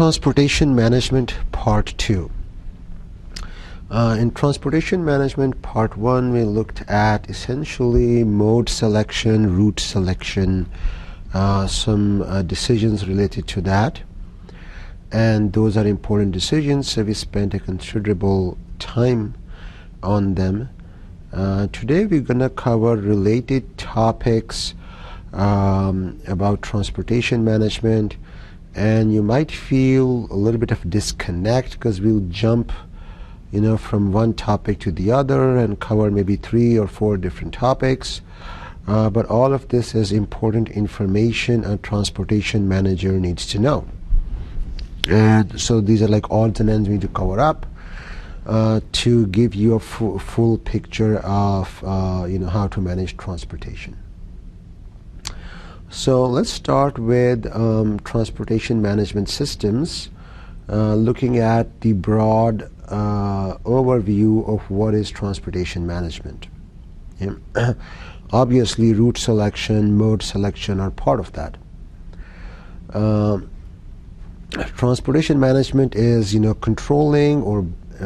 Transportation Management Part 2. In Transportation Management Part 1, we looked at essentially mode selection, route selection, some decisions related to that. And those are important decisions, so we spent a considerable time on them. Today we're going to cover related topics about transportation management, and you might feel a little bit of disconnect because we'll jump from one topic to the other and cover maybe 3 or 4 different topics, but all of this is important information a transportation manager needs to know. And so these are like odds and ends we need to cover up to give you a full picture of how to manage transportation. So let's start with transportation management systems, looking at the broad overview of what is transportation management. Obviously, route selection, mode selection are part of that. Transportation management is controlling or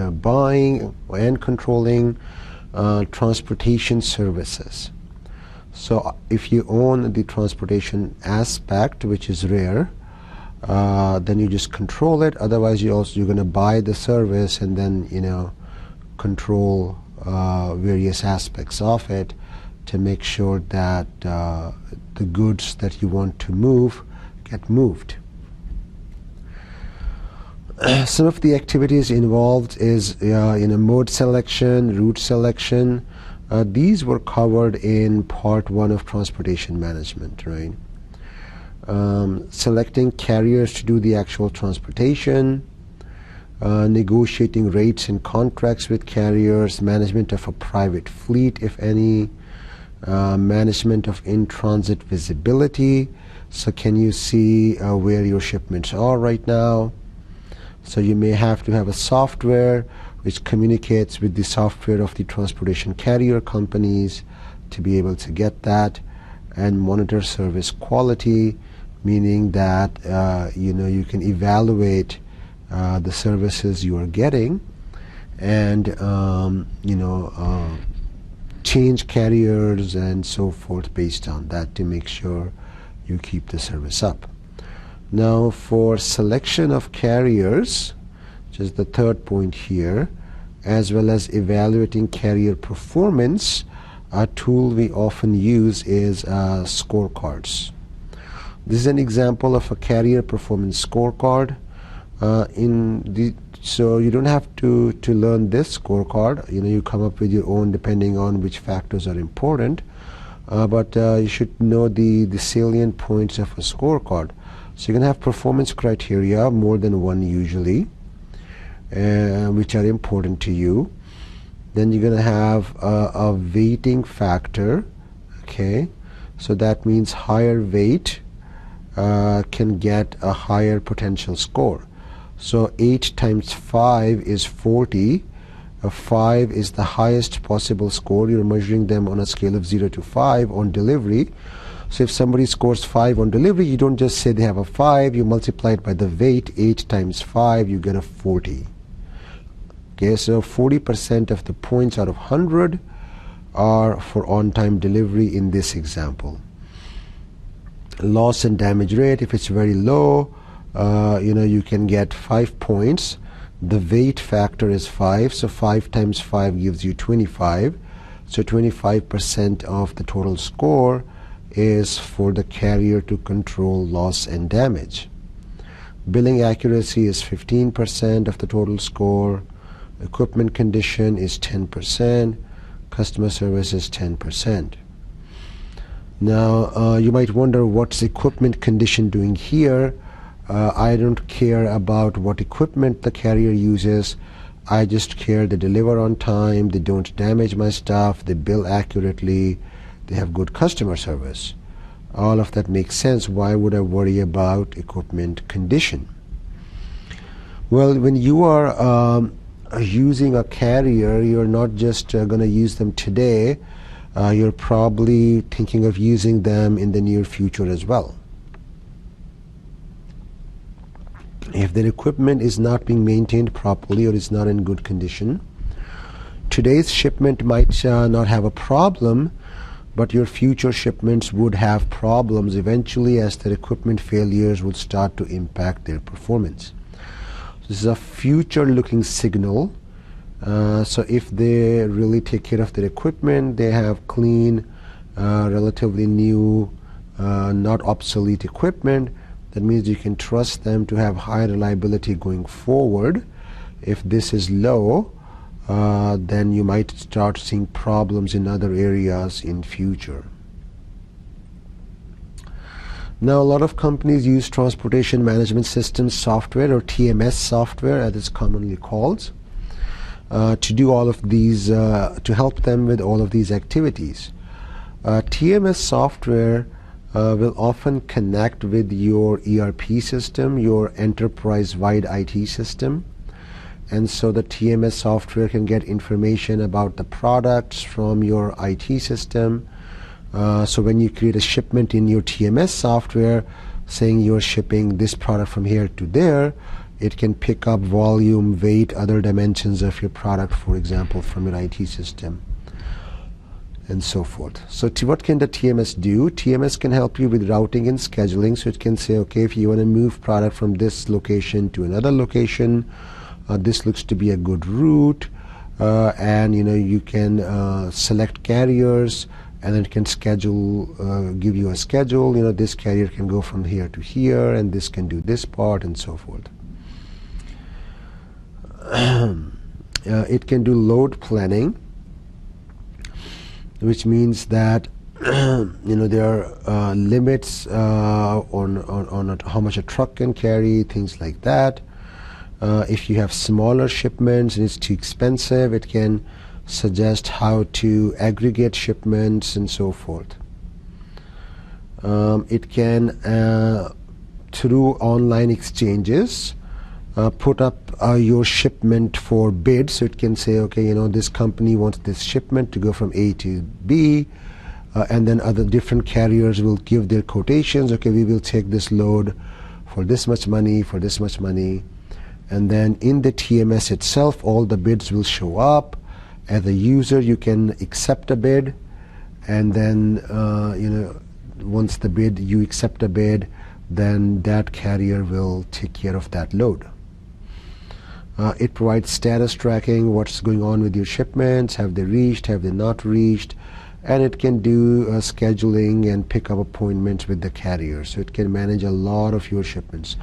buying and controlling transportation services. So if you own the transportation aspect, which is rare, then you just control it. Otherwise, you're going to buy the service and then control various aspects of it to make sure that the goods that you want to move get moved. Some of the activities involved is mode selection, route selection. These were covered in part 1 of transportation management, right? Selecting carriers to do the actual transportation, negotiating rates and contracts with carriers, management of a private fleet, if any, management of in-transit visibility. So can you see where your shipments are right now? So you may have to have a software which communicates with the software of the transportation carrier companies to be able to get that, and monitor service quality, meaning that you can evaluate the services you are getting and change carriers and so forth based on that to make sure you keep the service up. Now for selection of carriers, which is the third point here, as well as evaluating carrier performance, a tool we often use is scorecards. This is an example of a carrier performance scorecard. So you don't have to learn this scorecard. You come up with your own depending on which factors are important. But you should know the salient points of a scorecard. So you can have performance criteria, more than one usually, which are important to you. Then you're going to have a weighting factor. Okay, so that means higher weight can get a higher potential score. So 8 times 5 is 40. 5 is the highest possible score. You're measuring them on a scale of 0 to 5 on delivery. So if somebody scores 5 on delivery, you don't just say they have a 5, you multiply it by the weight. 8 times 5, you get a 40. Okay, so 40% of the points out of 100 are for on-time delivery in this example. Loss and damage rate, if it's very low, you can get 5 points. The weight factor is 5, so 5 times 5 gives you 25. So 25% of the total score is for the carrier to control loss and damage. Billing accuracy is 15% of the total score. Equipment condition is 10%. Customer service is 10%. Now you might wonder, what's equipment condition doing here? I don't care about what equipment the carrier uses. I just care they deliver on time, they don't damage my stuff, they bill accurately, they have good customer service. All of that makes sense. Why would I worry about equipment condition? Well, when you are using a carrier, you're not just going to use them today. You're probably thinking of using them in the near future as well. If their equipment is not being maintained properly or is not in good condition, today's shipment might not have a problem, but your future shipments would have problems eventually, as their equipment failures would start to impact their performance. This is a future-looking signal. So if they really take care of their equipment, they have clean, relatively new, not obsolete equipment, that means you can trust them to have high reliability going forward. If this is low, then you might start seeing problems in other areas in future. Now, a lot of companies use transportation management system software, or TMS software as it's commonly called, to do all of these, to help them with all of these activities. TMS software will often connect with your ERP system, your enterprise-wide IT system. And so the TMS software can get information about the products from your IT system. So when you create a shipment in your TMS software saying you're shipping this product from here to there, it can pick up volume, weight, other dimensions of your product, for example, from your IT system, and so forth. So what can the TMS do? TMS can help you with routing and scheduling. So it can say, okay, if you want to move product from this location to another location, this looks to be a good route, and you can select carriers, and it can schedule, give you a schedule. This carrier can go from here to here, and this can do this part, and so forth. It can do load planning, which means that there are limits on how much a truck can carry, things like that. If you have smaller shipments and it's too expensive, it can suggest how to aggregate shipments and so forth. It can, through online exchanges, put up your shipment for bid. So it can say, okay, this company wants this shipment to go from A to B, and then other different carriers will give their quotations. Okay, we will take this load for this much money, for this much money. And then in the TMS itself, all the bids will show up. As a user, you can accept a bid, and then once you accept a bid, then that carrier will take care of that load. It provides status tracking, what's going on with your shipments, have they reached, have they not reached, and it can do scheduling and pick up appointments with the carrier. So it can manage a lot of your shipments.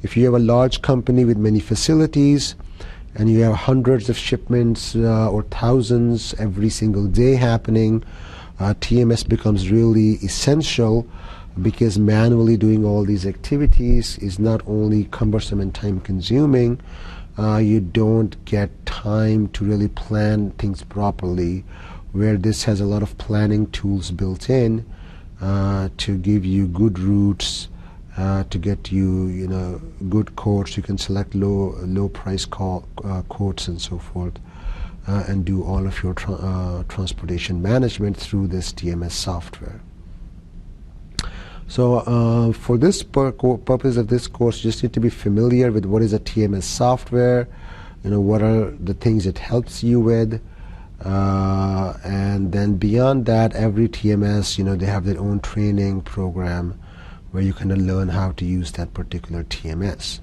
If you have a large company with many facilities and you have hundreds of shipments or thousands every single day happening, TMS becomes really essential, because manually doing all these activities is not only cumbersome and time consuming, you don't get time to really plan things properly, where this has a lot of planning tools built in to give you good routes, to get you good quotes. You can select low price quotes and so forth, and do all of your transportation management through this TMS software. So for this purpose of this course, you just need to be familiar with what is a TMS software, what are the things it helps you with, and then beyond that, every TMS, they have their own training program where you can learn how to use that particular TMS.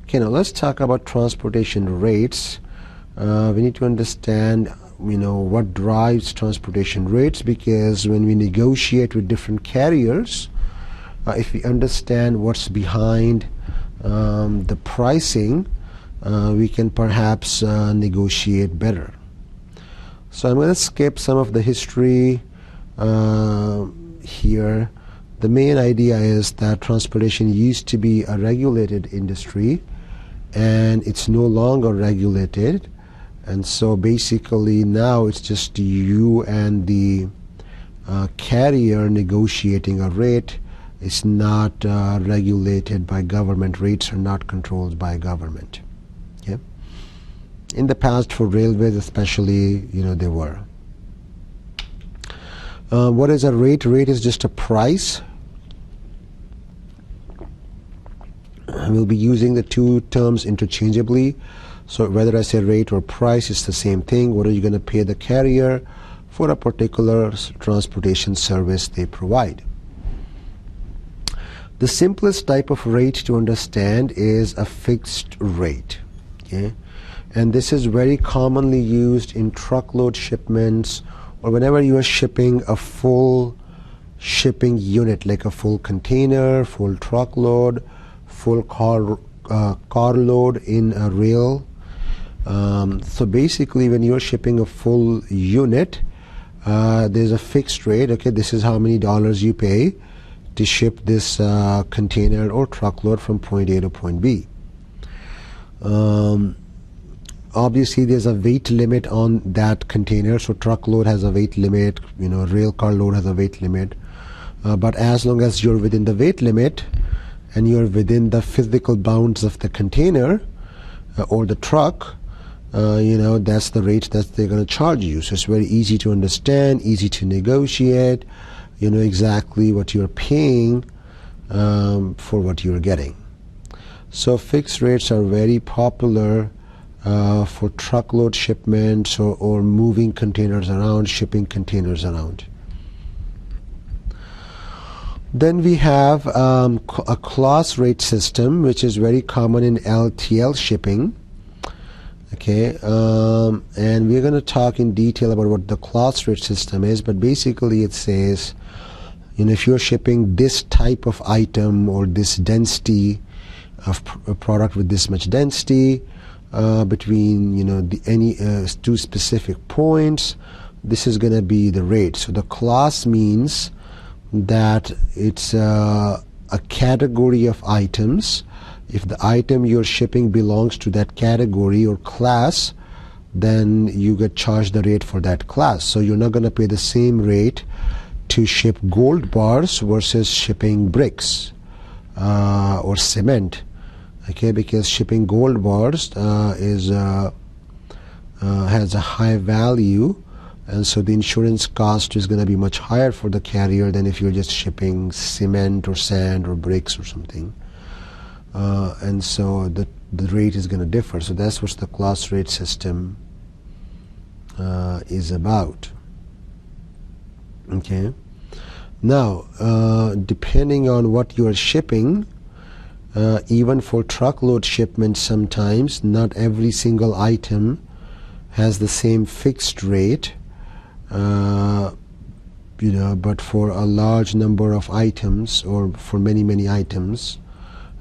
Okay, now let's talk about transportation rates. We need to understand what drives transportation rates, because when we negotiate with different carriers, if we understand what's behind the pricing, we can perhaps negotiate better. So I'm going to skip some of the history here. The main idea is that transportation used to be a regulated industry, and it's no longer regulated. And so basically now it's just you and the carrier negotiating a rate. It's not regulated by government. Rates are not controlled by government. Okay? In the past, for railways especially, they were. What is a rate? Rate is just a price we'll be using the two terms interchangeably. So whether I say rate or price, it's the same thing. What are you going to pay the carrier for a particular transportation service they provide? The simplest type of rate to understand is a fixed rate. Okay? And this is very commonly used in truckload shipments, or whenever you are shipping a full shipping unit, like a full container, full truckload, full carload in a rail. So basically, when you're shipping a full unit, there's a fixed rate. Okay, this is how many dollars you pay to ship this container or truckload from point A to point B. Obviously, there's a weight limit on that container. So truckload has a weight limit, rail car load has a weight limit. But as long as you're within the weight limit and you're within the physical bounds of the container or the truck, that's the rate that they're going to charge you. So it's very easy to understand, easy to negotiate. You know exactly what you're paying for what you're getting. So fixed rates are very popular for truckload shipments or moving containers around, shipping containers around. Then we have a class rate system, which is very common in LTL shipping. Okay, and we're going to talk in detail about what the class rate system is, but basically it says, if you're shipping this type of item or this density of a product with this much density between any two specific points, this is going to be the rate. So the class means that it's a category of items. If the item you're shipping belongs to that category or class, then you get charged the rate for that class. So you're not going to pay the same rate to ship gold bars versus shipping bricks or cement. Okay, because shipping gold bars has a high value, and so the insurance cost is going to be much higher for the carrier than if you're just shipping cement or sand or bricks or something. And so the rate is going to differ. So that's what the class rate system is about. Okay. Now, depending on what you are shipping, even for truckload shipments, sometimes not every single item has the same fixed rate. But for a large number of items, or for many items,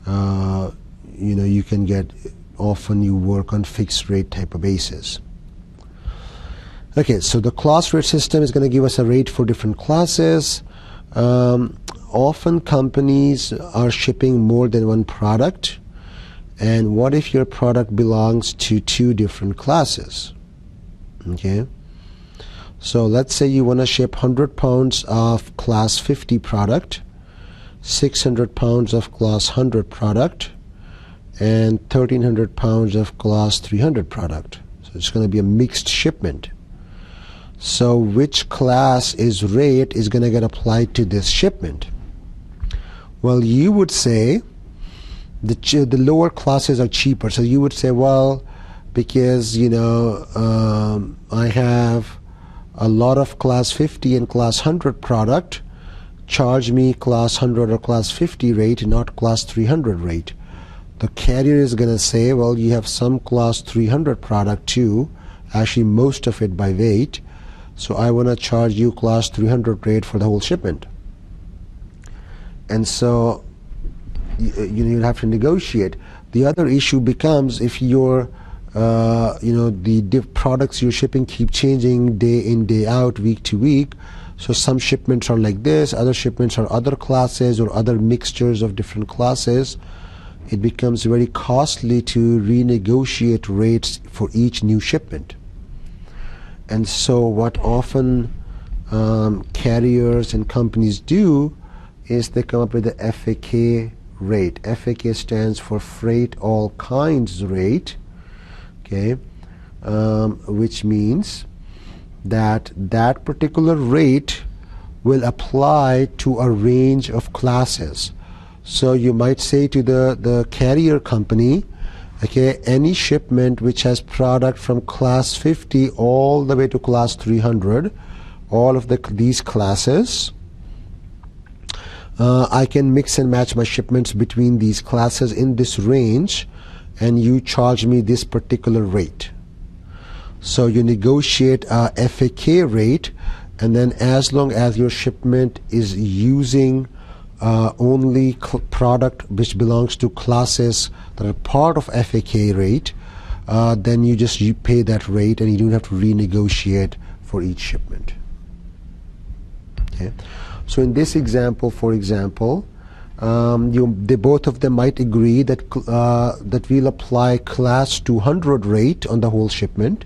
you can get, often you work on fixed rate type of basis. Okay, so the class rate system is going to give us a rate for different classes. Often companies are shipping more than one product, and what if your product belongs to two different classes? Okay, so let's say you want to ship 100 pounds of class 50 product, 600 pounds of class 100 product, and 1300 pounds of class 300 product. So it's going to be a mixed shipment. So which class is rate is going to get applied to this shipment? Well, you would say the lower classes are cheaper. So you would say, well, because I have a lot of class 50 and class 100 product, charge me class 100 or class 50 rate, not class 300 rate. The carrier is going to say, well, you have some class 300 product too, actually most of it by weight, so I want to charge you class 300 rate for the whole shipment. And so you have to negotiate. The other issue becomes if you're the products you're shipping keep changing day in, day out, week to week. So some shipments are like this, other shipments are other classes or other mixtures of different classes. It becomes very costly to renegotiate rates for each new shipment. And so what often carriers and companies do is they come up with the FAK rate. FAK stands for Freight All Kinds rate, okay, which means that that particular rate will apply to a range of classes. So you might say to the carrier company, okay, any shipment which has product from class 50 all the way to class 300, all of these classes, I can mix and match my shipments between these classes in this range, and you charge me this particular rate. So you negotiate a FAK rate, and then as long as your shipment is using only product which belongs to classes that are part of FAK rate, then you pay that rate and you don't have to renegotiate for each shipment. Okay. So in this example, for example, both of them might agree that that we'll apply class 200 rate on the whole shipment,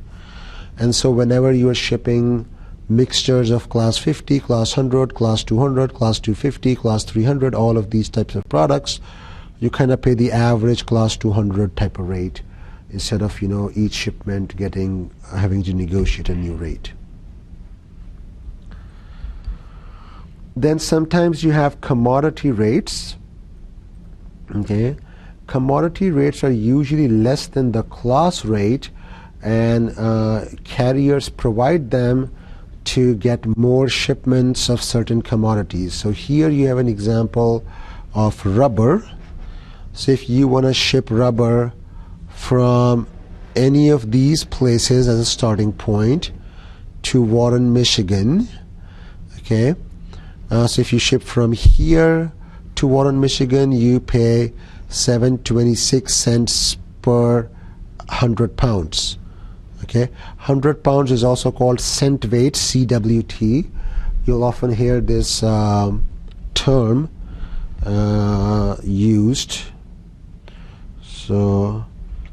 and so whenever you are shipping mixtures of class 50, class 100, class 200, class 250, class 300, all of these types of products, you kind of pay the average class 200 type of rate instead of each shipment having to negotiate a new rate. Then sometimes you have commodity rates. Okay, commodity rates are usually less than the class rate, and carriers provide them to get more shipments of certain commodities. So here you have an example of rubber. So if you want to ship rubber from any of these places as a starting point to Warren, Michigan, okay, so if you ship from here to Warren, Michigan, you pay 7.26 cents per 100 pounds. Okay, 100 pounds is also called cent weight, CWT. You'll often hear this term used. So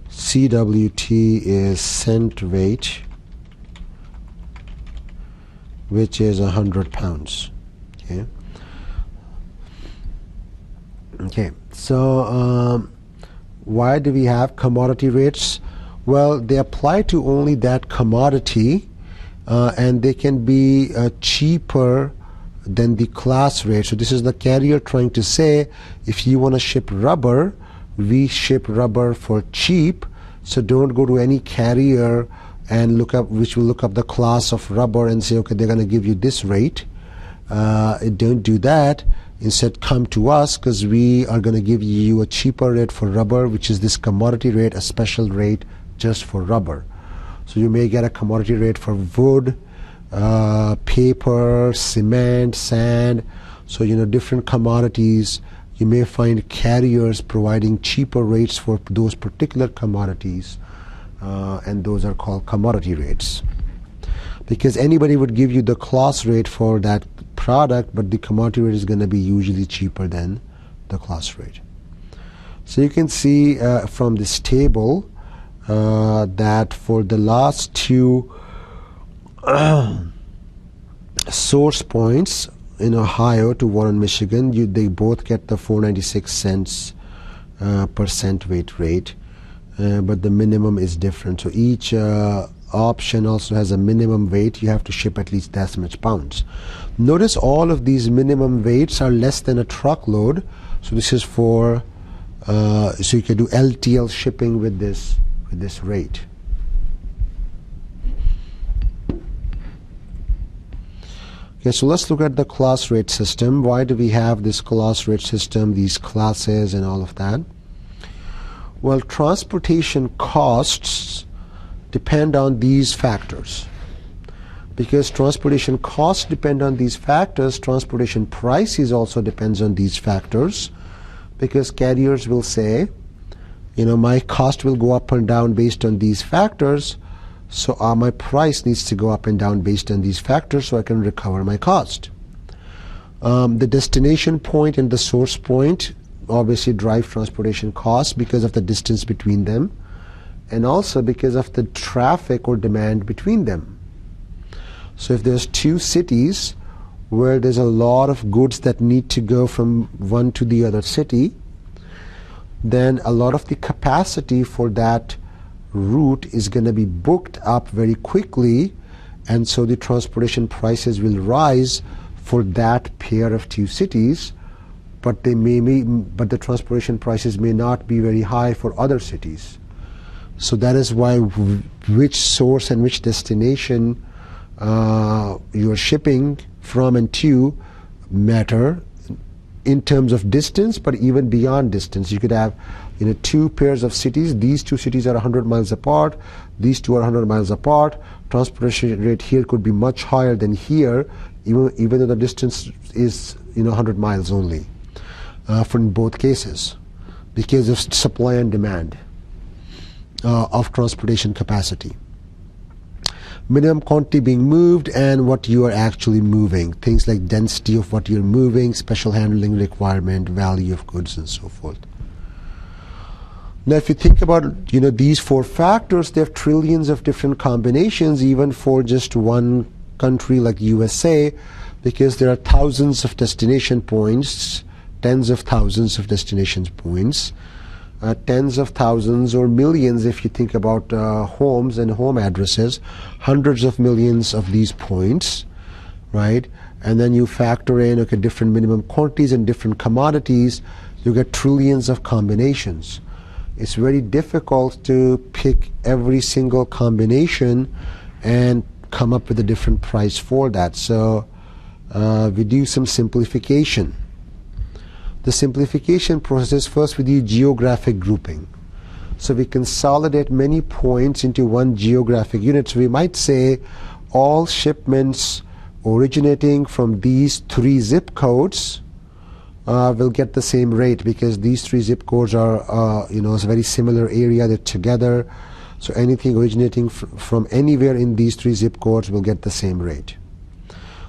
CWT is cent weight, which is 100 pounds. Okay. Okay. So why do we have commodity rates? Well, they apply to only that commodity, and they can be cheaper than the class rate. So this is the carrier trying to say, if you want to ship rubber, we ship rubber for cheap, so don't go to any carrier and which will look up the class of rubber and say, okay, they're going to give you this rate. Don't do that. Instead, come to us, because we are going to give you a cheaper rate for rubber, which is this commodity rate, a special rate just for rubber. So you may get a commodity rate for wood, paper, cement, sand. So different commodities. You may find carriers providing cheaper rates for those particular commodities, and those are called commodity rates. Because anybody would give you the class rate for that product, but the commodity rate is going to be usually cheaper than the class rate. So you can see from this table that for the last two source points in Ohio to Warren, Michigan, they both get the 4.96 cents per cent weight rate, but the minimum is different. So each option also has a minimum weight. You have to ship at least that much pounds. Notice all of these minimum weights are less than a truckload. So this is for so you can do LTL shipping with this rate. Okay, so let's look at the class rate system. Why do we have this class rate system, these classes and all of that? Well, transportation costs depend on these factors. Because transportation costs depend on these factors, transportation prices also depends on these factors, because carriers will say, my cost will go up and down based on these factors, so my price needs to go up and down based on these factors so I can recover my cost. The destination point and the source point obviously drive transportation costs because of the distance between them, and also because of the traffic or demand between them. So if there's two cities where there's a lot of goods that need to go from one to the other city, then a lot of the capacity for that route is going to be booked up very quickly, and so the transportation prices will rise for that pair of two cities, but but the transportation prices may not be very high for other cities. So that is why which source and which destination you are shipping from and to matter in terms of distance, but even beyond distance. You could have, you know, two pairs of cities. These two cities are 100 miles apart. These two are 100 miles apart. Transportation rate here could be much higher than here, even though the distance is, you know, 100 miles only for in both cases, because of supply and demand of transportation capacity. Minimum quantity being moved and what you are actually moving. Things like density of what you're moving, special handling requirement, value of goods, and so forth. Now, if you think about, you know, these four factors, there are trillions of different combinations, even for just one country like USA, because there are thousands of destination points, tens of thousands of destination points, tens of thousands or millions if you think about homes and home addresses, hundreds of millions of these points, right? And then you factor in, okay, different minimum quantities and different commodities, you get trillions of combinations. It's very difficult to pick every single combination and come up with a different price for that. So we do some simplification. The simplification process, first we do geographic grouping. So we consolidate many points into one geographic unit. So we might say all shipments originating from these three zip codes will get the same rate, because these three zip codes are, you know, it's a very similar area, they're together. So anything originating from anywhere in these three zip codes will get the same rate.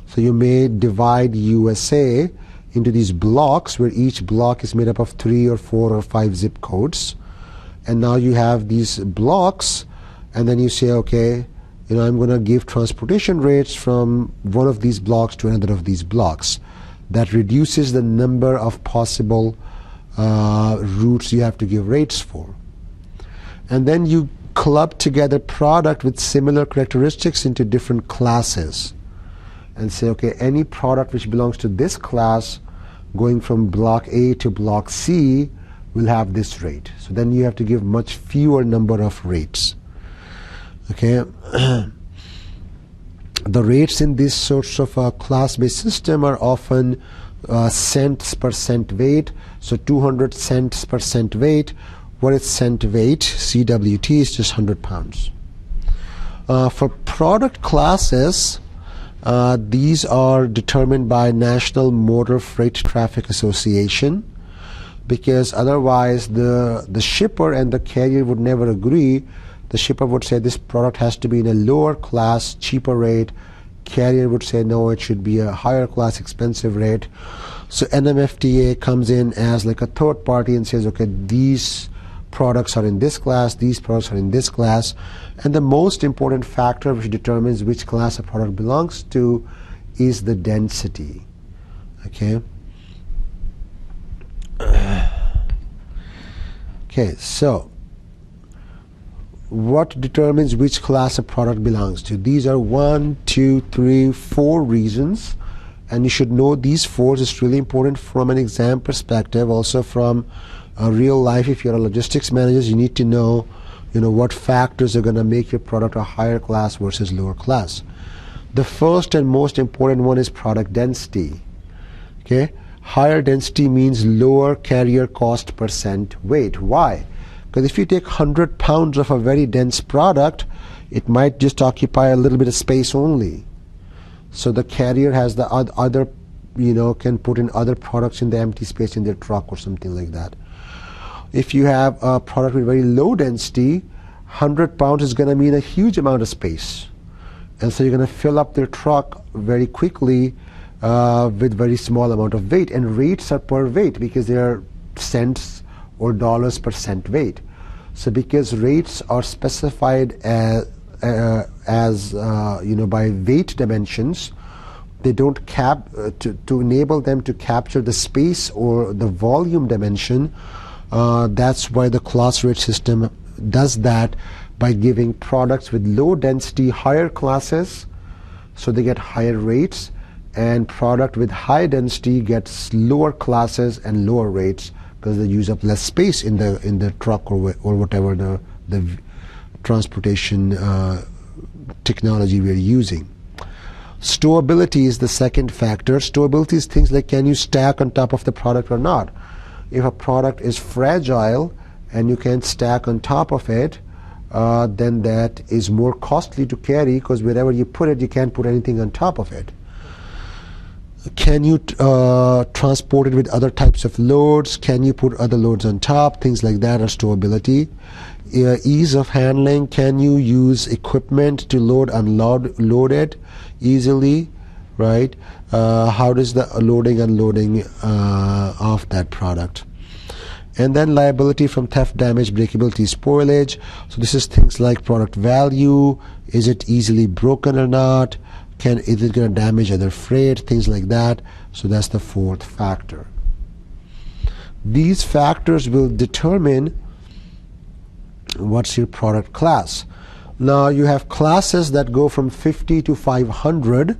So you may divide USA into these blocks, where each block is made up of 3 or 4 or 5 zip codes. And now you have these blocks, and then you say, okay, you know, I'm going to give transportation rates from one of these blocks to another of these blocks. That reduces the number of possible routes you have to give rates for. And then you club together product with similar characteristics into different classes and say, okay, any product which belongs to this class going from block A to block C will have this rate. So then you have to give much fewer number of rates. Okay. The rates in this sorts of a class-based system are often cents per cent weight. So 200 cents per cent weight. What is cent weight? CWT is just 100 pounds. For product classes, these are determined by National Motor Freight Traffic Association, because otherwise the shipper and the carrier would never agree. The shipper would say this product has to be in a lower class, cheaper rate. Carrier would say no, it should be a higher class, expensive rate. So NMFTA comes in as like a third party and says, okay, these products are in this class, these products are in this class. And the most important factor which determines which class a product belongs to is the density. Okay. Okay, so what determines which class a product belongs to? These are 1, 2, 3, 4 reasons, and you should know these 4. It's really important from an exam perspective, also from real life. If you're a logistics manager, you need to know, you know, what factors are going to make your product a higher class versus lower class. The first and most important one is product density. Okay, higher density means lower carrier cost per cent weight. Why? Because if you take 100 pounds of a very dense product, it might just occupy a little bit of space only. So the carrier has the other, you know, can put in other products in the empty space in their truck or something like that. If you have a product with very low density, 100 pounds is going to mean a huge amount of space. And so you're going to fill up their truck very quickly with very small amount of weight. And rates are per weight because they are cents or dollars per cent weight. So because rates are specified as you know, by weight dimensions, they don't to enable them to capture the space or the volume dimension. That's why the class rate system does that, by giving products with low density higher classes, so they get higher rates, and product with high density gets lower classes and lower rates because they use up less space in the truck or whatever the transportation technology we're using. Storeability is the second factor. Storeability is things like, can you stack on top of the product or not? If a product is fragile and you can't stack on top of it, then that is more costly to carry, because wherever you put it, you can't put anything on top of it. Can you transport it with other types of loads? Can you put other loads on top? Things like that are storeability. Ease of handling. Can you use equipment to load it easily, right? How does the loading, unloading of that product? And then liability from theft, damage, breakability, spoilage. So this is things like product value. Is it easily broken or not? Is it going to damage other freight? Things like that. So that's the fourth factor. These factors will determine what's your product class. Now you have classes that go from 50 to 500.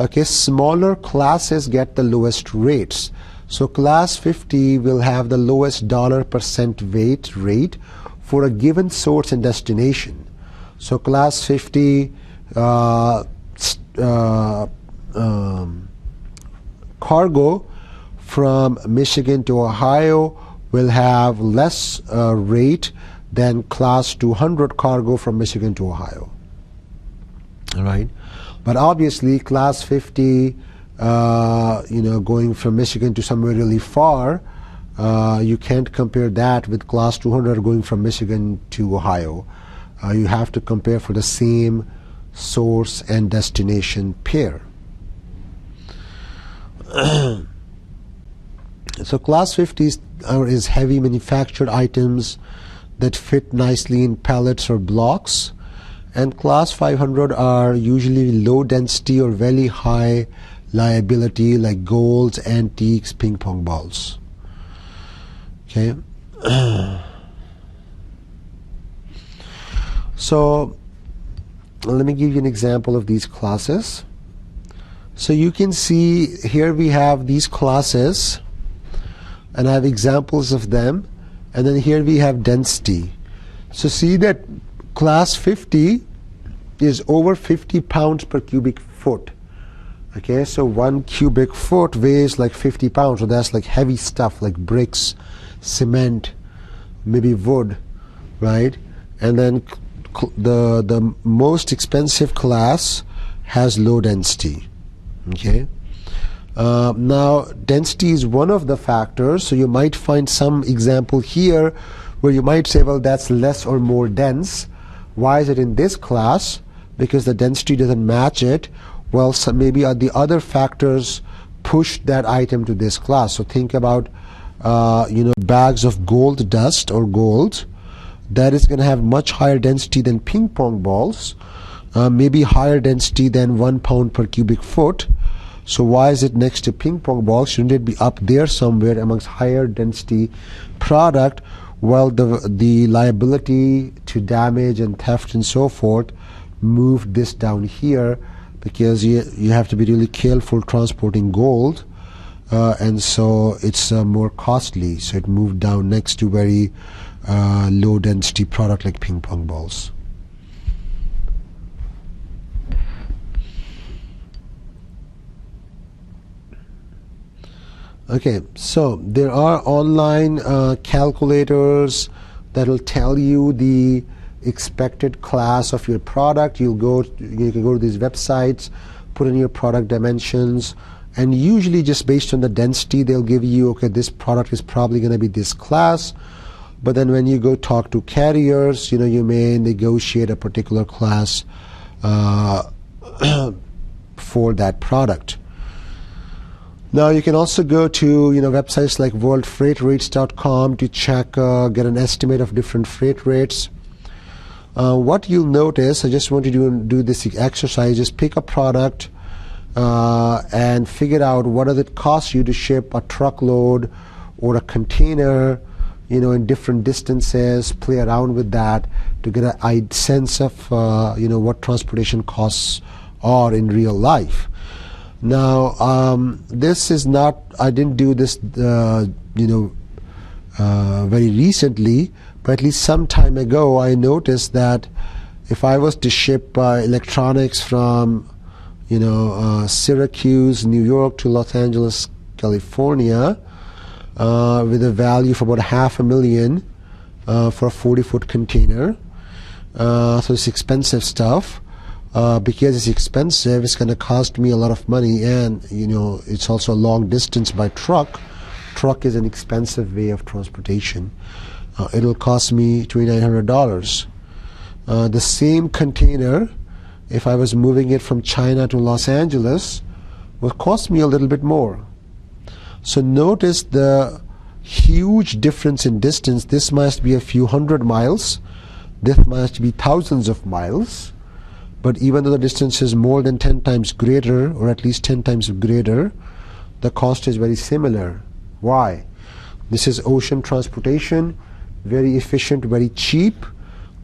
Okay, smaller classes get the lowest rates. So class 50 will have the lowest % weight rate for a given source and destination. So class 50 cargo from Michigan to Ohio will have less rate than class 200 cargo from Michigan to Ohio. All right, but obviously class 50, going from Michigan to somewhere really far, you can't compare that with class 200 going from Michigan to Ohio. You have to compare for the same source and destination pair. So class 50 is heavy manufactured items that fit nicely in pallets or blocks, and class 500 are usually low density or very high liability, like golds, antiques, ping pong balls. Okay. So let me give you an example of these classes. So you can see here we have these classes, and I have examples of them, and then here we have density. So see that class 50 is over 50 pounds per cubic foot. Okay, so 1 cubic foot weighs like 50 pounds, so that's like heavy stuff like bricks, cement, maybe wood, right? And then the most expensive class has low density. Okay. Now density is one of the factors, so you might find some example here where you might say, well, that's less or more dense. Why is it in this class? Because the density doesn't match it. Well, so maybe the other factors push that item to this class. So think about bags of gold dust or gold. That is going to have much higher density than ping pong balls, maybe higher density than 1 pound per cubic foot. So why is it next to ping pong balls? Shouldn't it be up there somewhere amongst higher density product? Well, the liability to damage and theft and so forth moved this down here, because you have to be really careful transporting gold, and so it's more costly. So it moved down next to very low density product like ping pong balls. Okay, so there are online calculators that will tell you the expected class of your product. You can go to these websites, put in your product dimensions, and usually just based on the density they'll give you, okay, this product is probably going to be this class. But then when you go talk to carriers, you may negotiate a particular class for that product. Now you can also go to websites like worldfreightrates.com to check, get an estimate of different freight rates. What you'll notice, I just want you to do this exercise, just pick a product and figure out what does it cost you to ship a truckload or a container, in different distances. Play around with that to get a sense of what transportation costs are in real life. Now, this is not, I didn't do this, very recently, but at least some time ago, I noticed that if I was to ship electronics from, Syracuse, New York to Los Angeles, California, with a value of about $500,000 for a 40-foot container, so it's expensive stuff. Because it's expensive, it's going to cost me a lot of money, and it's also a long distance by truck. Truck is an expensive way of transportation. It'll cost me $2,900. The same container, if I was moving it from China to Los Angeles, would cost me a little bit more. So notice the huge difference in distance. This must be a few hundred miles. This must be thousands of miles. But even though the distance is more than 10 times greater, or at least 10 times greater, the cost is very similar. Why? This is ocean transportation, very efficient, very cheap.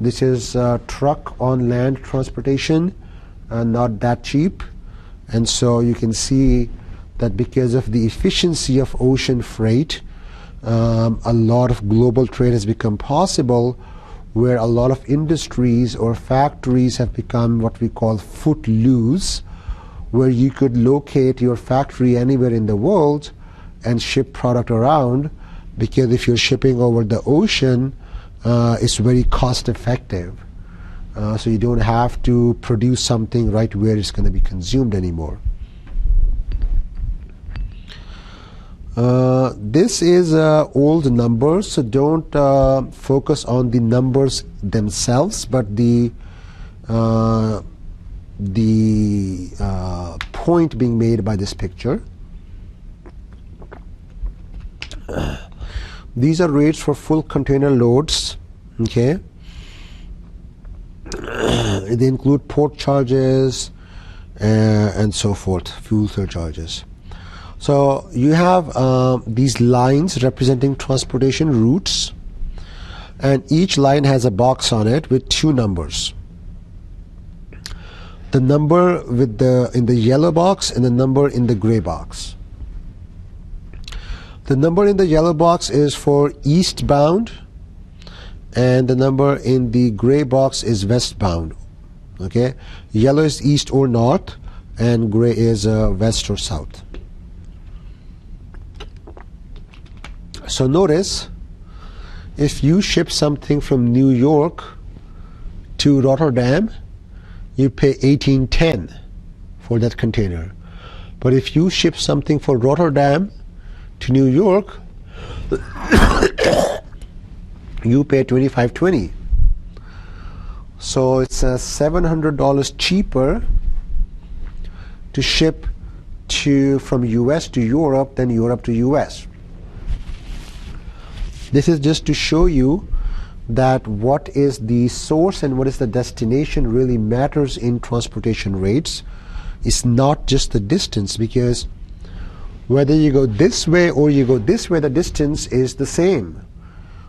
This is truck on land transportation, not that cheap. And so you can see that because of the efficiency of ocean freight, a lot of global trade has become possible, where a lot of industries or factories have become what we call footloose, where you could locate your factory anywhere in the world and ship product around, because if you're shipping over the ocean, it's very cost effective. So you don't have to produce something right where it's going to be consumed anymore. This is old numbers, so don't focus on the numbers themselves, but the point being made by this picture. These are rates for full container loads. Okay, they include port charges and so forth, fuel surcharges. So you have these lines representing transportation routes, and each line has a box on it with two numbers. The number with in the yellow box and the number in the gray box. The number in the yellow box is for eastbound, and the number in the gray box is westbound. Okay, yellow is east or north, and gray is west or south. So notice, if you ship something from New York to Rotterdam, you pay $18.10 for that container. But if you ship something for Rotterdam to New York, you pay $25.20. So it's $700 cheaper to ship from US to Europe than Europe to US. This is just to show you that what is the source and what is the destination really matters in transportation rates. It's not just the distance, because whether you go this way or you go this way, the distance is the same.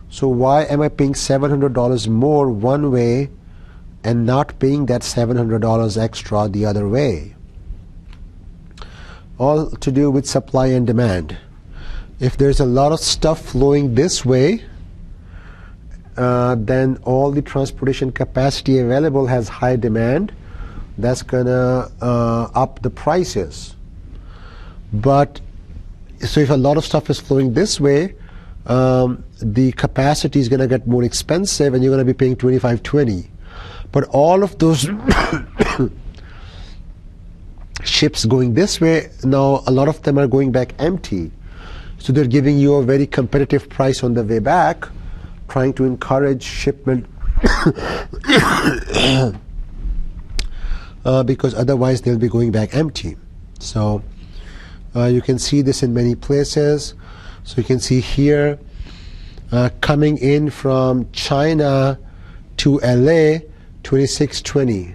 So why am I paying $700 more one way and not paying that $700 extra the other way? All to do with supply and demand. If there's a lot of stuff flowing this way, then all the transportation capacity available has high demand. That's gonna up the prices. But so if a lot of stuff is flowing this way, the capacity is gonna get more expensive, and you're gonna be paying $25.20. But all of those ships going this way, now a lot of them are going back empty. So they're giving you a very competitive price on the way back, trying to encourage shipment because otherwise they'll be going back empty. So you can see this in many places. So you can see here, coming in from China to LA, $26.20.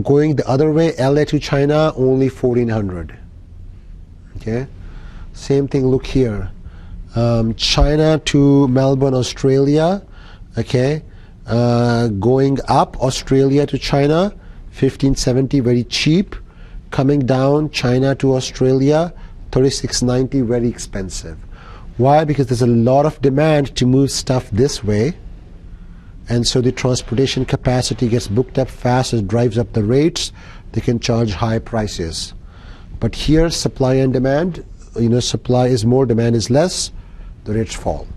Going the other way, LA to China, only $1,400. Okay. Same thing, look here. China to Melbourne, Australia, okay, going up Australia to China, $15.70, very cheap. coming down China to Australia, $36.90, very expensive. Why? Because there's a lot of demand to move stuff this way, and so the transportation capacity gets booked up fast, it drives up the rates, they can charge high prices. But here, supply and demand, supply is more, demand is less, the rates fall,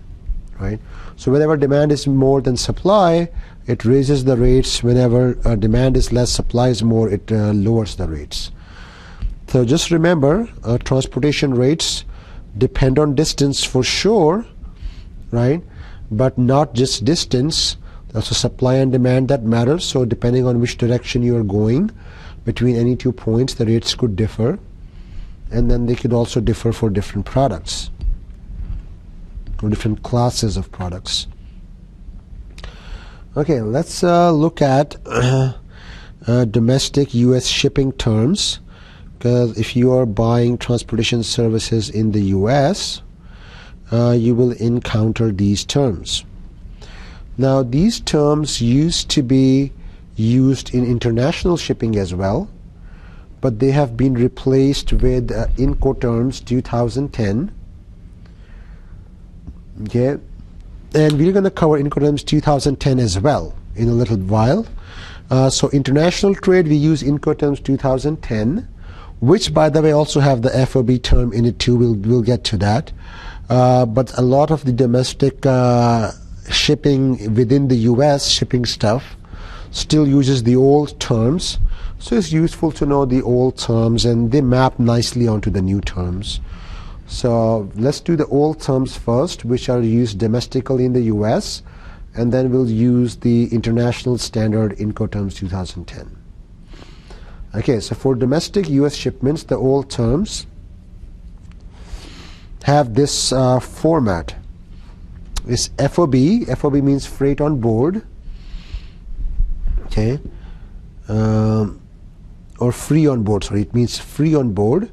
right? So whenever demand is more than supply, it raises the rates. Whenever demand is less, supply is more, it lowers the rates. So just remember, transportation rates depend on distance for sure, right? But not just distance, also supply and demand that matters. So depending on which direction you are going between any 2 points, the rates could differ, and then they could also differ for different products or different classes of products. Okay, let's look at domestic US shipping terms, because if you are buying transportation services in the US, you will encounter these terms. Now, these terms used to be used in international shipping as well, but they have been replaced with Incoterms 2010. Okay, and we're going to cover Incoterms 2010 as well in a little while. So international trade, we use Incoterms 2010, which by the way also have the FOB term in it too. We'll get to that. But a lot of the domestic shipping within the US, shipping stuff, still uses the old terms. So it's useful to know the old terms, and they map nicely onto the new terms. So let's do the old terms first, which are used domestically in the US, and then we'll use the international standard Incoterms 2010. Okay, so for domestic US shipments, the old terms have this format. It's FOB. FOB means freight on board. Okay. Or free on board, sorry, it means free on board.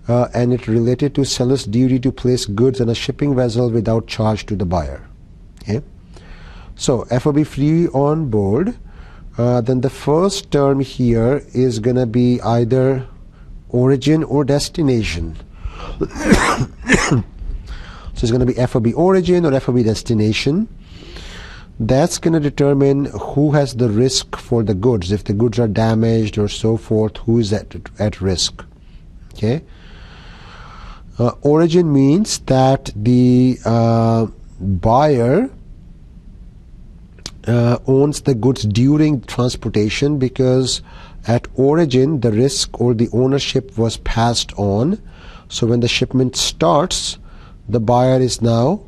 And it related to seller's duty to place goods on a shipping vessel without charge to the buyer. Okay, so FOB free on board. Then the first term here is going to be either origin or destination. So it's going to be FOB origin or FOB destination. That's going to determine who has the risk for the goods. If the goods are damaged or so forth, who is at risk. Okay. Origin means that the buyer owns the goods during transportation, because at origin the risk or the ownership was passed on. So when the shipment starts, the buyer is now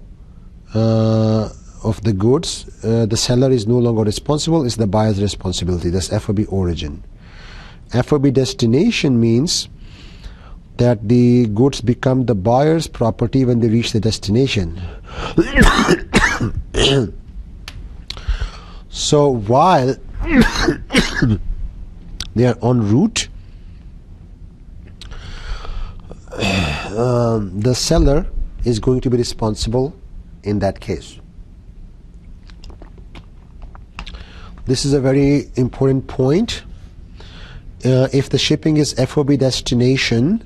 of the goods. The seller is no longer responsible, it's the buyer's responsibility. That's FOB origin. FOB destination means that the goods become the buyer's property when they reach the destination. So while they are en route, the seller is going to be responsible in that case. This is a very important point. If the shipping is FOB destination,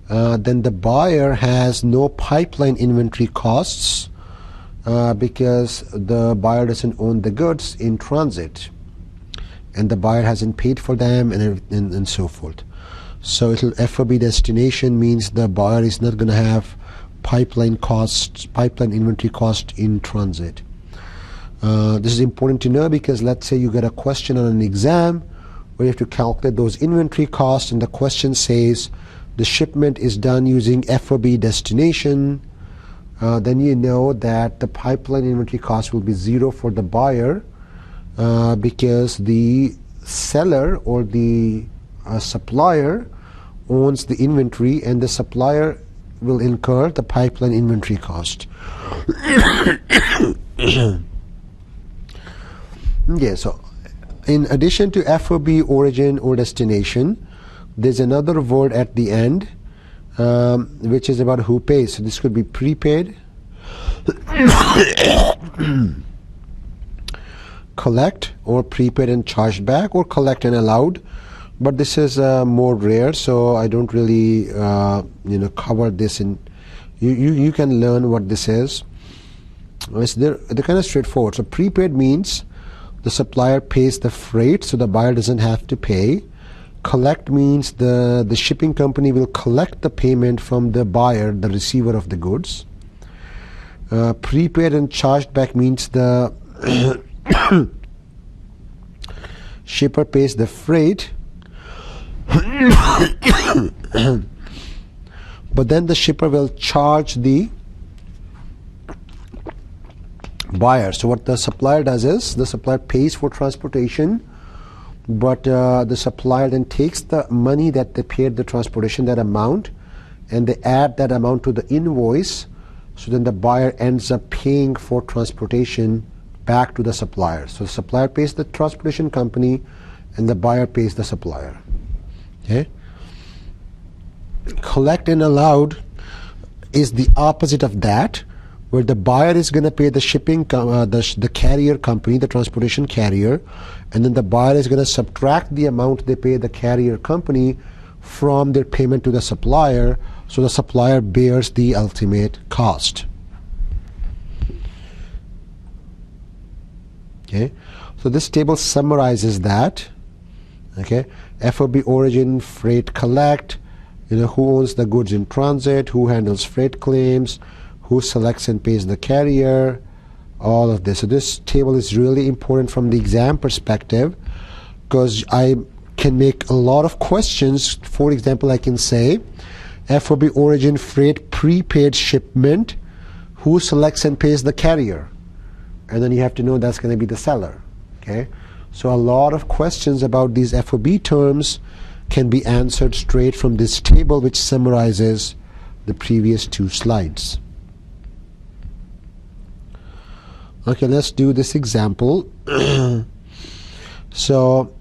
then the buyer has no pipeline inventory costs because the buyer doesn't own the goods in transit, and the buyer hasn't paid for them, and so forth. So FOB destination means the buyer is not going to have pipeline inventory cost in transit. This is important to know, because let's say you get a question on an exam where you have to calculate those inventory costs, and the question says the shipment is done using FOB destination, then you know that the pipeline inventory cost will be zero for the buyer, because the seller or the supplier owns the inventory, and the supplier will incur the pipeline inventory cost. Yeah, so in addition to FOB origin or destination, there's another word at the end, which is about who pays. So this could be prepaid, collect or prepaid and charged back, or collect and allowed. but this is more rare, so I don't really cover this in. You can learn what this is. They're kind of straightforward. So prepaid means the supplier pays the freight, so the buyer doesn't have to pay. Collect means the shipping company will collect the payment from the buyer, the receiver of the goods. Prepaid and charged back means the shipper pays the freight, but then the shipper will charge the buyer. So what the supplier does is the supplier pays for transportation, but the supplier then takes the money that they paid the transportation, that amount, and they add that amount to the invoice. So then the buyer ends up paying for transportation back to the supplier. So the supplier pays the transportation company and the buyer pays the supplier. Okay. Collect and allowed is the opposite of that, where the buyer is going to pay the shipping, the carrier company, the transportation carrier, and then the buyer is going to subtract the amount they pay the carrier company from their payment to the supplier, so the supplier bears the ultimate cost. Okay, so this table summarizes that. Okay, FOB origin, freight collect, who owns the goods in transit, who handles freight claims, who selects and pays the carrier, all of this. So this table is really important from the exam perspective, because I can make a lot of questions. For example, I can say FOB origin, freight, prepaid shipment, who selects and pays the carrier, and then you have to know that's going to be the seller. Okay, so a lot of questions about these FOB terms can be answered straight from this table, which summarizes the previous two slides. Okay, let's do this example. So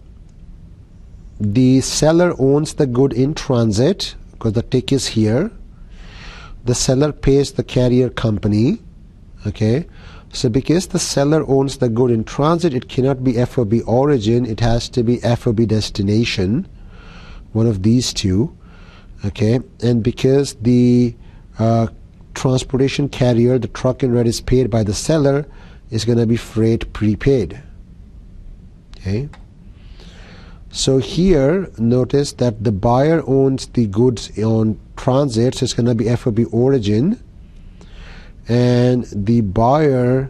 the seller owns the good in transit, because the tick is here. The seller pays the carrier company. Okay, so because the seller owns the good in transit, it cannot be FOB origin, it has to be FOB destination, one of these two. Okay, and because the transportation carrier, the truck in red, is paid by the seller, is going to be freight prepaid. Okay, so here notice that the buyer owns the goods on transit, so it's going to be FOB origin, and the buyer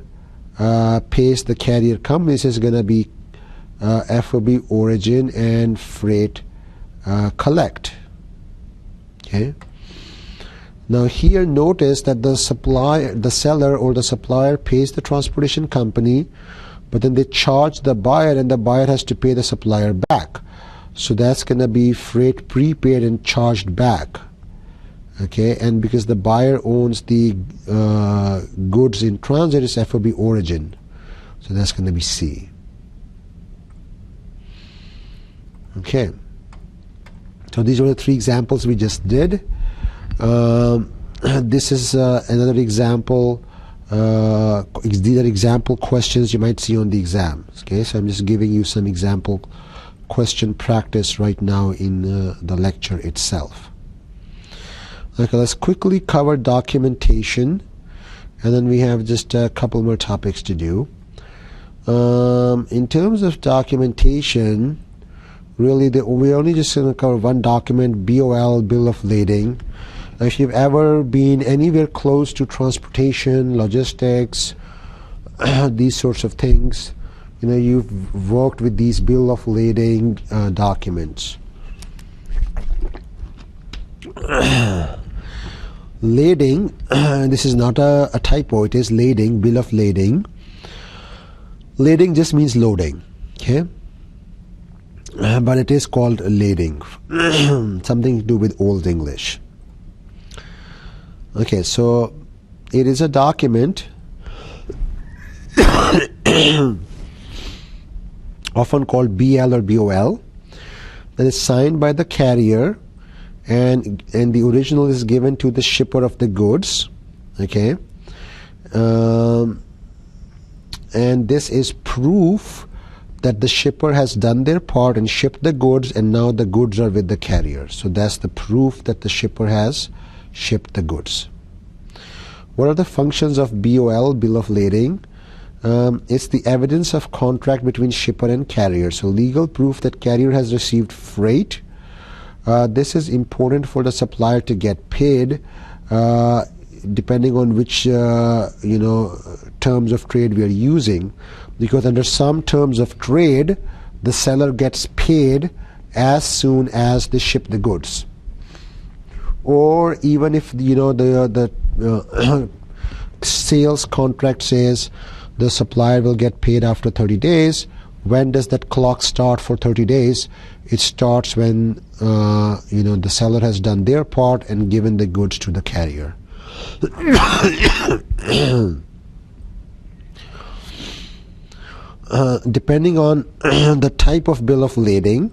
pays the carrier company, so it's going to be FOB origin and freight collect. Okay, now here notice that the seller or the supplier pays the transportation company, but then they charge the buyer, and the buyer has to pay the supplier back. So that's going to be freight prepaid and charged back. Okay, and because the buyer owns the goods in transit, is FOB origin. So that's going to be C. Okay, so these are the three examples we just did. This is another example. These are example questions you might see on the exams. Okay, so I'm just giving you some example question practice right now in the lecture itself. Okay, let's quickly cover documentation, and then we have just a couple more topics to do. In terms of documentation, really we're only just going to cover one document, BOL, Bill of Lading. Now, if you've ever been anywhere close to transportation, logistics, these sorts of things, you've worked with these Bill of Lading documents. Lading, this is not a typo, it is lading, Bill of Lading. Lading just means loading, okay? But it is called lading, something to do with Old English. Okay, so it is a document often called BL or BOL that is signed by the carrier, and the original is given to the shipper of the goods. Okay, and this is proof that the shipper has done their part and shipped the goods, and now the goods are with the carrier. So that's the proof that the shipper has shipped the goods. What are the functions of BOL, bill of lading? It's the evidence of contract between shipper and carrier. So legal proof that carrier has received freight. This is important for the supplier to get paid, depending on which terms of trade we are using, because under some terms of trade the seller gets paid as soon as they ship the goods, or even if the sales contract says the supplier will get paid after 30 days. When does that clock start for 30 days? It starts when the seller has done their part and given the goods to the carrier. Depending on the type of bill of lading,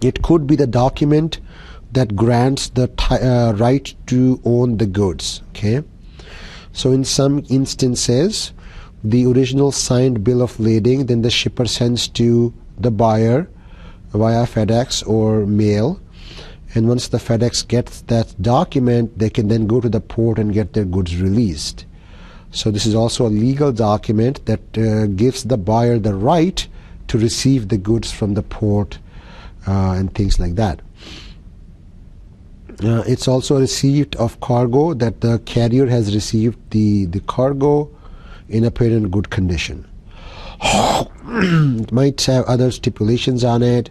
it could be the document that grants the right to own the goods. Okay, so in some instances, the original signed bill of lading, then the shipper sends to the buyer via FedEx or mail, and once the FedEx gets that document, they can then go to the port and get their goods released. So this is also a legal document that gives the buyer the right to receive the goods from the port and things like that. It's also a receipt of cargo, that the carrier has received the cargo in a paid and good condition. It might have other stipulations on it,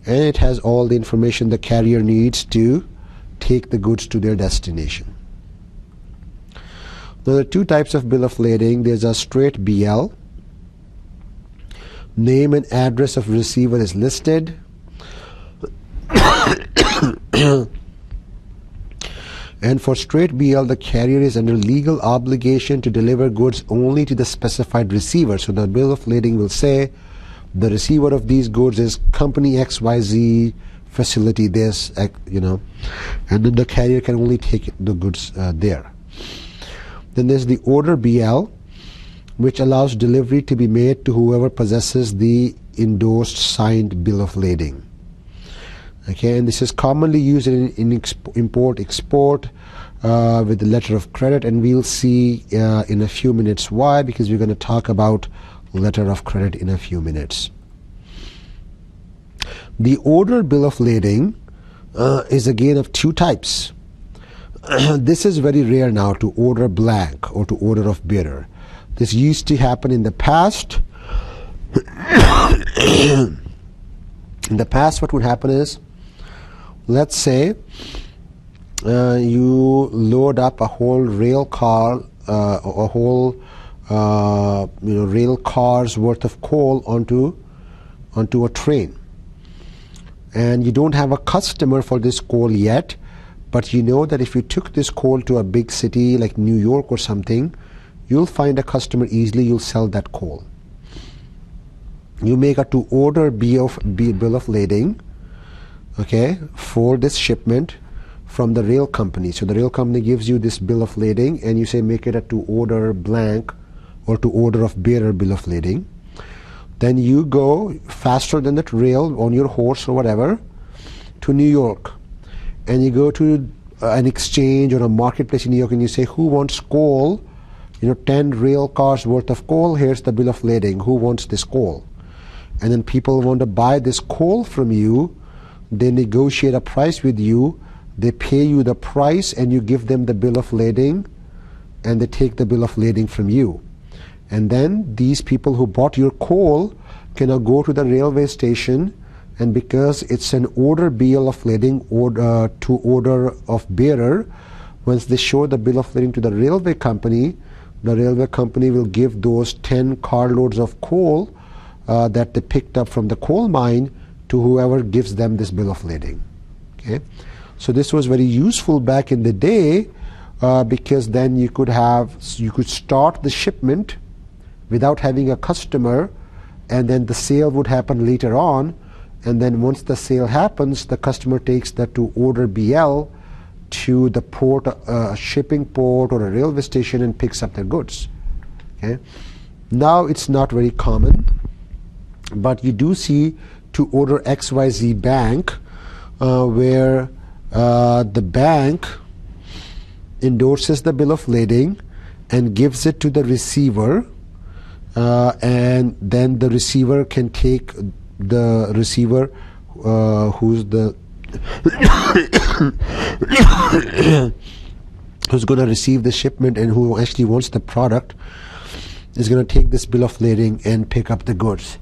and it has all the information the carrier needs to take the goods to their destination. Now, there are two types of bill of lading. There's a straight BL. Name and address of receiver is listed. And for straight BL, the carrier is under legal obligation to deliver goods only to the specified receiver. So the bill of lading will say the receiver of these goods is company XYZ, facility this, and then the carrier can only take the goods there. Then there's the order BL, which allows delivery to be made to whoever possesses the endorsed signed bill of lading. Okay, and this is commonly used in import-export with the letter of credit, and we'll see in a few minutes why, because we're going to talk about letter of credit in a few minutes. The order bill of lading is again of two types. This is very rare now, to order blank or to order of bearer. This used to happen in the past. In the past, what would happen is, let's say you load up a whole rail car, a whole rail car's worth of coal onto a train, and you don't have a customer for this coal yet, but you know that if you took this coal to a big city like New York or something, you'll find a customer easily. You'll sell that coal. You make a to order bill of lading, okay, for this shipment from the rail company. So the rail company gives you this bill of lading, and you say make it a to order blank or to order of bearer bill of lading. Then you go faster than that rail on your horse or whatever to New York, and you go to an exchange or a marketplace in New York, and you say, who wants coal? 10 rail cars worth of coal. Here's the bill of lading. Who wants this coal? And then people want to buy this coal from you. They negotiate a price with you. They pay you the price, and you give them the bill of lading, and they take the bill of lading from you. And then these people who bought your coal can now go to the railway station, and because it's an order bill of lading to order of bearer, once they show the bill of lading to the railway company will give those 10 carloads of coal that they picked up from the coal mine to whoever gives them this bill of lading. Okay, so this was very useful back in the day because then you could start the shipment without having a customer, and then the sale would happen later on, and then once the sale happens, the customer takes that to order BL to the port, a shipping port or a railway station, and picks up their goods. Okay, now it's not very common. but you do see to order XYZ Bank, where the bank endorses the bill of lading and gives it to the receiver, and then the receiver can take the receiver who's the who's going to receive the shipment and who actually wants the product is going to take this bill of lading and pick up the goods.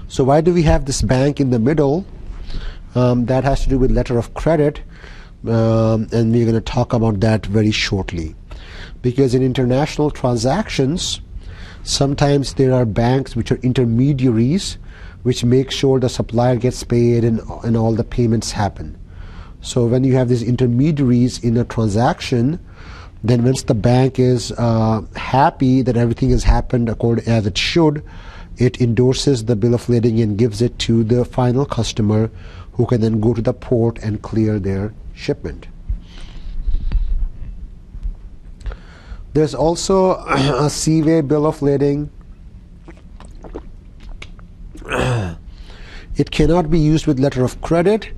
So why do we have this bank in the middle? That has to do with letter of credit, and we're going to talk about that very shortly. Because in international transactions, sometimes there are banks which are intermediaries which make sure the supplier gets paid and all the payments happen. So when you have these intermediaries in a transaction, then once the bank is happy that everything has happened according as it should, it endorses the bill of lading and gives it to the final customer, who can then go to the port and clear their shipment. There's also a Seaway bill of lading. It cannot be used with letter of credit,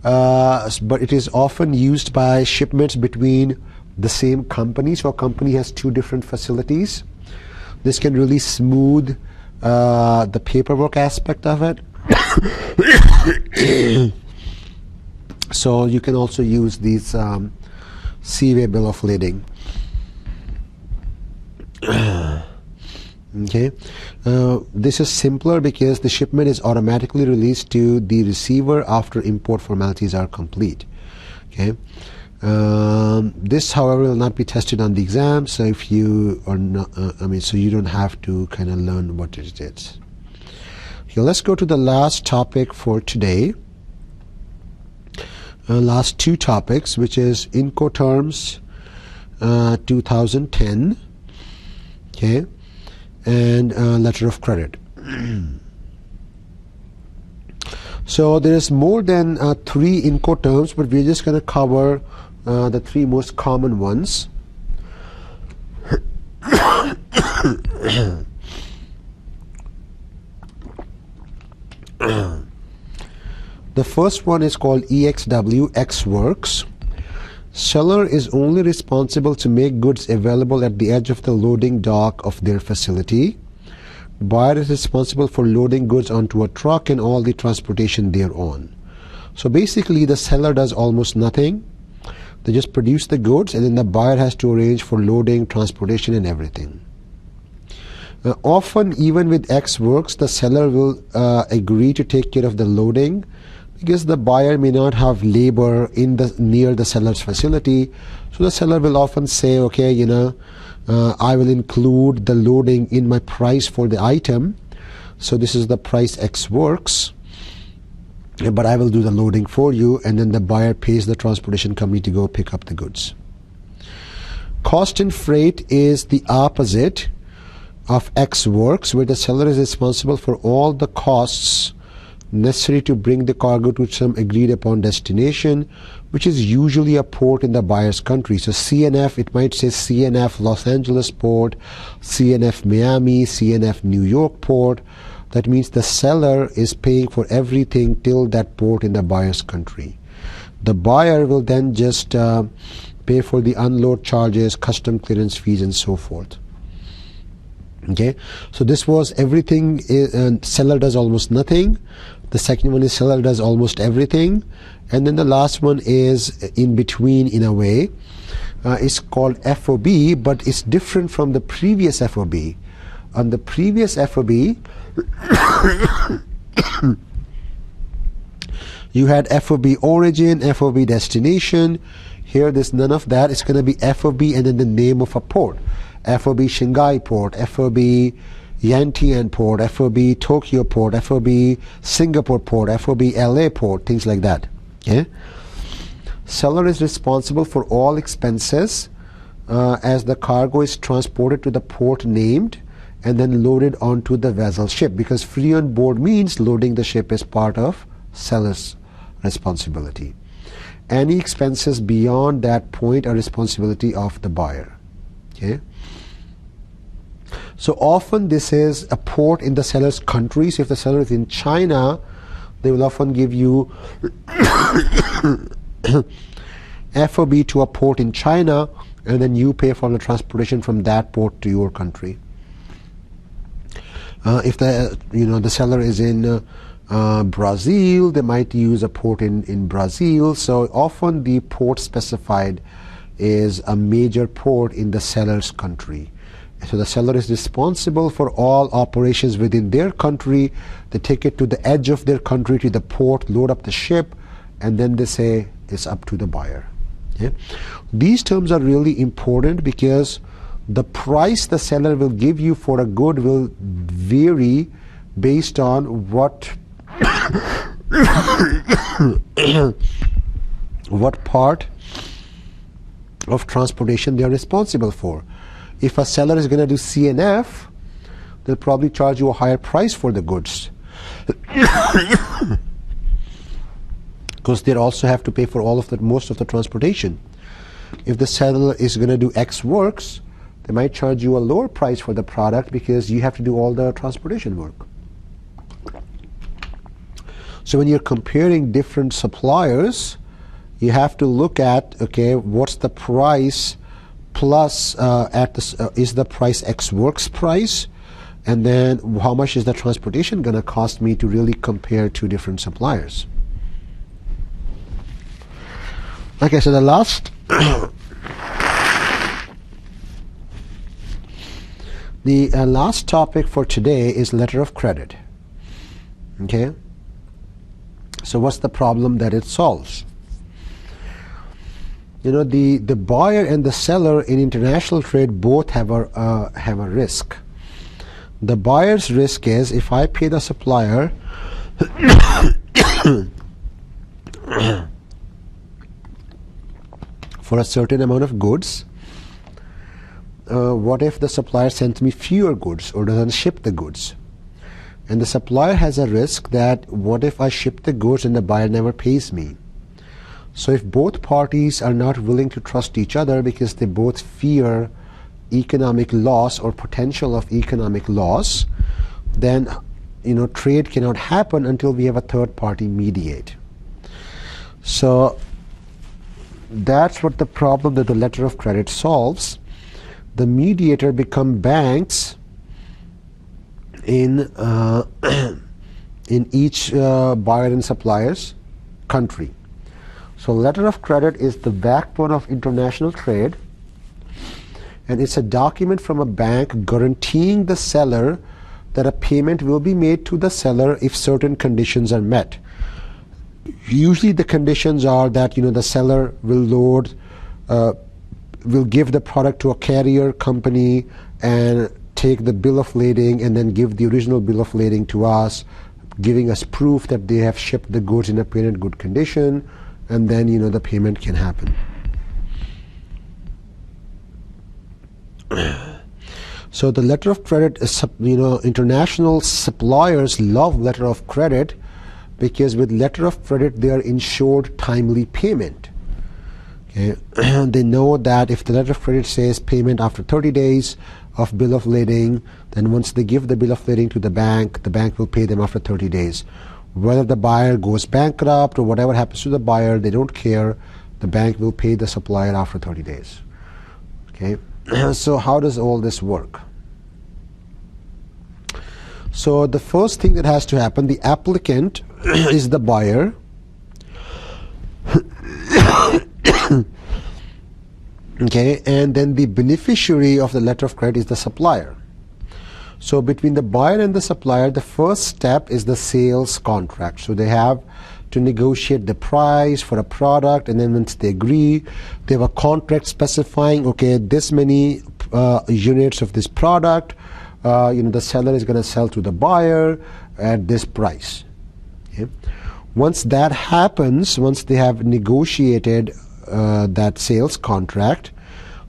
but it is often used by shipments between the same company. So a company has two different facilities. This can really smooth the paperwork aspect of it. So you can also use these Seaway bill of lading. Okay, this is simpler because the shipment is automatically released to the receiver after import formalities are complete. Okay, this, however, will not be tested on the exam. So if you are not, so you don't have to kind of learn what it is. Okay, let's go to the last topic for today. Last two topics, which is Incoterms 2010. Okay, and letter of credit. So there is more than 3 Incoterms, but we're just going to cover the 3 most common ones. The first one is called EXW, XWorks. Seller is only responsible to make goods available at the edge of the loading dock of their facility. Buyer is responsible for loading goods onto a truck and all the transportation thereon. So basically the seller does almost nothing. They just produce the goods, and then the buyer has to arrange for loading, transportation, and everything. Often, even with XWorks, the seller will agree to take care of the loading, because the buyer may not have labor near the seller's facility. So the seller will often say, okay, I will include the loading in my price for the item. So this is the price XWorks, but I will do the loading for you, and then the buyer pays the transportation company to go pick up the goods. Cost and freight is the opposite of XWorks, where the seller is responsible for all the costs necessary to bring the cargo to some agreed upon destination, which is usually a port in the buyer's country. So CNF, it might say CNF Los Angeles port, CNF Miami, CNF New York port. That means the seller is paying for everything till that port in the buyer's country. The buyer will then just pay for the unload charges, custom clearance fees, and so forth. Okay, so this was everything. Seller does almost nothing. The second one is seller does almost everything, and then the last one is in between in a way. It's called FOB, but it's different from the previous FOB. On the previous FOB, you had FOB origin, FOB destination. Here there's none of that. It's going to be FOB and then the name of a port. FOB Shanghai port, FOB Yantian port, FOB Tokyo port, FOB Singapore port, FOB LA port, things like that. Okay? Seller is responsible for all expenses as the cargo is transported to the port named and then loaded onto the vessel ship, because free on board means loading the ship is part of seller's responsibility. Any expenses beyond that point are responsibility of the buyer. Okay? So often this is a port in the seller's country. So if the seller is in China, they will often give you FOB to a port in China, and then you pay for the transportation from that port to your country. If the seller is in Brazil, they might use a port in Brazil. So often the port specified is a major port in the seller's country. So the seller is responsible for all operations within their country. They take it to the edge of their country, to the port, load up the ship, and then they say it's up to the buyer. Okay? These terms are really important because the price the seller will give you for a good will vary based on what what part of transportation they are responsible for. If a seller is going to do CNF, they'll probably charge you a higher price for the goods because they also have to pay for most of the transportation. If the seller is going to do X works, they might charge you a lower price for the product because you have to do all the transportation work. So when you're comparing different suppliers, you have to look at, okay, what's the price plus is the price X works price, and then how much is the transportation going to cost me to really compare two different suppliers. Okay, so the last last topic for today is letter of credit. Okay, so what's the problem that it solves? You know, the buyer and the seller in international trade both have a risk. The buyer's risk is if I pay the supplier for a certain amount of goods, what if the supplier sends me fewer goods or doesn't ship the goods? And the supplier has a risk that what if I ship the goods and the buyer never pays me? So if both parties are not willing to trust each other because they both fear economic loss or potential of economic loss, then trade cannot happen until we have a third party mediate. So that's what the problem that the letter of credit solves. The mediator become banks in each buyer and supplier's country. So letter of credit is the backbone of international trade, and it's a document from a bank guaranteeing the seller that a payment will be made to the seller if certain conditions are met. Usually the conditions are that the seller will give the product to a carrier company and take the bill of lading and then give the original bill of lading to us, giving us proof that they have shipped the goods in a painted good condition, and then the payment can happen. So the letter of credit is, international suppliers love letter of credit because with letter of credit they are ensured timely payment. Okay, they know that if the letter of credit says payment after 30 days of bill of lading, then once they give the bill of lading to the bank will pay them after 30 days. Whether the buyer goes bankrupt or whatever happens to the buyer, they don't care. The bank will pay the supplier after 30 days. Okay, so how does all this work? So the first thing that has to happen, the applicant is the buyer. Okay, and then the beneficiary of the letter of credit is the supplier. So between the buyer and the supplier, the first step is the sales contract. So they have to negotiate the price for a product, and then once they agree, they have a contract specifying, okay, this many units of this product, the seller is going to sell to the buyer at this price. Okay. Once that happens, once they have negotiated that sales contract,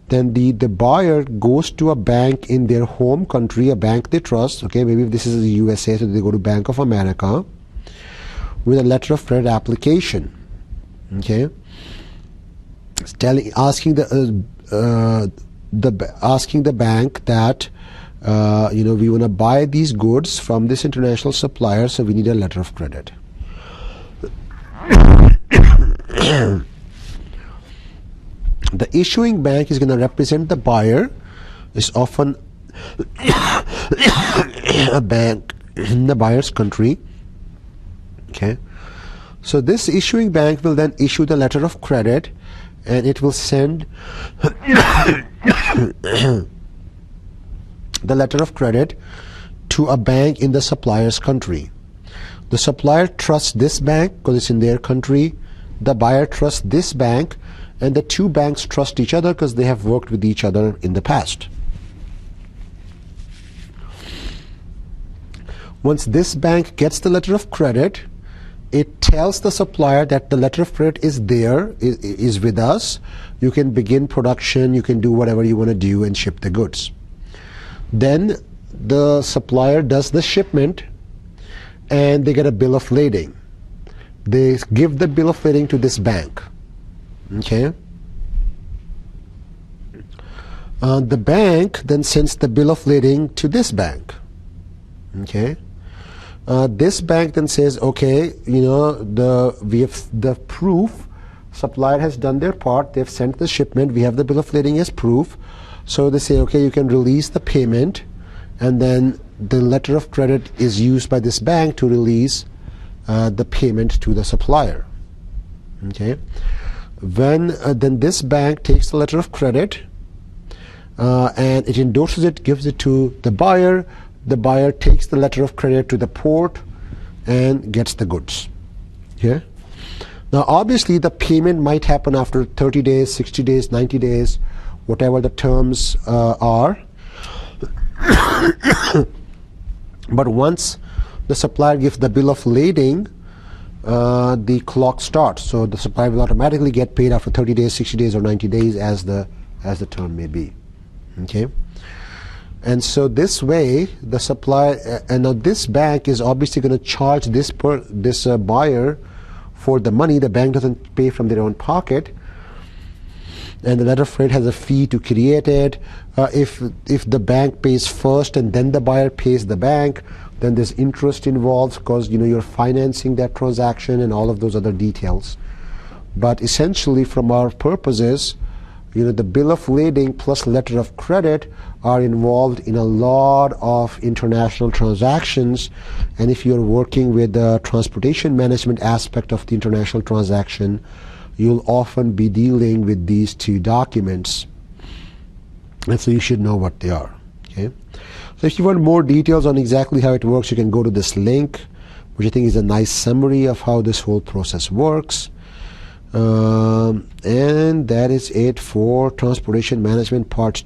then the buyer goes to a bank in their home country, a bank they trust. Okay, maybe if this is the USA, so they go to Bank of America with a letter of credit application. Okay, asking the bank that we want to buy these goods from this international supplier, so we need a letter of credit. The issuing bank is going to represent the buyer. It's often a bank in the buyer's country. Okay, so this issuing bank will then issue the letter of credit, and it will send the letter of credit to a bank in the supplier's country. The supplier trusts this bank because it's in their country. The buyer trusts this bank, and the two banks trust each other because they have worked with each other in the past. Once this bank gets the letter of credit, it tells the supplier that the letter of credit is there, is with us. You can begin production, you can do whatever you want to do and ship the goods. Then the supplier does the shipment and they get a bill of lading. They give the bill of lading to this bank. Okay. The bank then sends the bill of lading to this bank. Okay. This bank then says, okay, we have the proof. Supplier has done their part. They've sent the shipment. We have the bill of lading as proof. So they say, okay, you can release the payment, and then the letter of credit is used by this bank to release the payment to the supplier. Okay. When then this bank takes the letter of credit and it endorses it, gives it to the buyer. The buyer takes the letter of credit to the port and gets the goods. Okay. Now obviously the payment might happen after 30 days, 60 days, 90 days, whatever the terms are. But once the supplier gives the bill of lading, the clock starts. So the supplier will automatically get paid after 30 days, 60 days, or 90 days as the term may be. Okay. And so this way, the supplier, and now this bank is obviously going to charge this buyer for the money. The bank doesn't pay from their own pocket, and the letter of credit has a fee to create it. If the bank pays first and then the buyer pays the bank, then there's interest involved because you're financing that transaction and all of those other details. But essentially, from our purposes, the bill of lading plus letter of credit are involved in a lot of international transactions, and if you're working with the transportation management aspect of the international transaction, you'll often be dealing with these two documents, and so you should know what they are. Okay. So if you want more details on exactly how it works, you can go to this link, which I think is a nice summary of how this whole process works. And that is it for transportation management part 2.